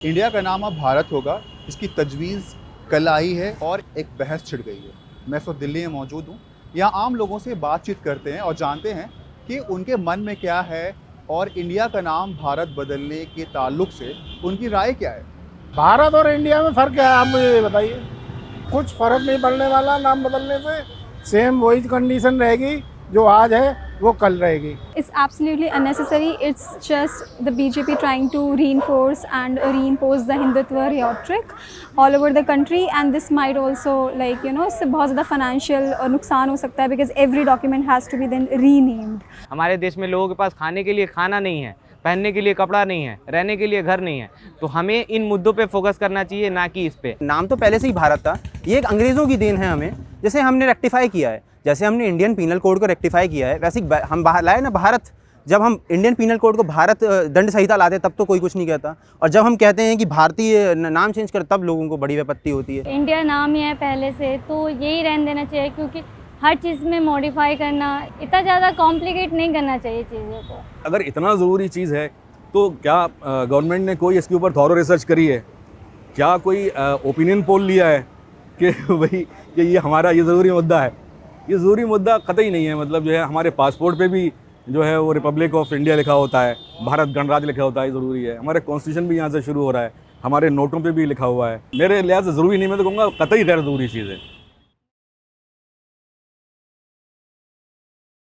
India का नाम अब भारत होगा, इसकी तजवीज़ कल आई है और एक बहस छिड़ गई है। मैं इस वक्त दिल्ली में मौजूद हूँ। यहाँ आम लोगों से बातचीत करते हैं और जानते हैं कि उनके मन में क्या है और इंडिया का नाम भारत बदलने के ताल्लुक से उनकी राय क्या है। भारत और इंडिया में फ़र्क क्या है, आप मुझे ये बताइए। कुछ फ़र्क नहीं पड़ने वाला नाम बदलने से। सेम वही कंडीशन रहेगी जो आज है वो कल रहेगी। It's absolutely unnecessary. It's just the BJP trying to reinforce and reimpose the Hindutva rhetoric all over the country, and this might also इससे बहुत ज़्यादा financial नुकसान हो सकता है because every document has to be then renamed. हमारे देश में लोगों के पास खाने के लिए खाना नहीं है, पहनने के लिए कपड़ा नहीं है, रहने के लिए घर नहीं है, तो हमें इन मुद्दों पे फोकस करना चाहिए, ना कि इस पे। नाम तो पहले से ही भारत था, ये एक अंग्रेज़ों की देन है हमें, जैसे हमने रेक्टिफाई किया है, जैसे हमने इंडियन पीनल कोड को रेक्टिफाई किया है, वैसे हम बाहर लाए ना भारत। जब हम इंडियन पीनल कोड को भारत दंड संहिता लाते तब तो कोई कुछ नहीं कहता, और जब हम कहते हैं कि भारतीय नाम चेंज कर तब लोगों को बड़ी विपत्ति होती है। इंडिया नाम ही है पहले से, तो यही रहने देना चाहिए, क्योंकि हर चीज़ में मॉडिफाई करना, इतना ज़्यादा कॉम्प्लिकेट नहीं करना चाहिए चीज़ों को। अगर इतना ज़रूरी चीज़ है तो क्या गवर्नमेंट ने कोई इसके ऊपर थॉरो रिसर्च करी है? क्या कोई ओपिनियन पोल लिया है कि भाई कि ये हमारा ये ज़रूरी मुद्दा है? ये ज़रूरी मुद्दा कतई नहीं है। मतलब जो है हमारे पासपोर्ट पे भी जो है वो रिपब्लिक ऑफ इंडिया लिखा होता है, भारत गणराज्य लिखा होता है, ज़रूरी है। हमारे कॉन्स्टिट्यूशन भी यहाँ से शुरू हो रहा है, हमारे नोटों पे भी लिखा हुआ है। मेरे लिहाज से ज़रूरी नहीं, मैं तो कहूँगा कतई गैर ज़रूरी चीज़ है।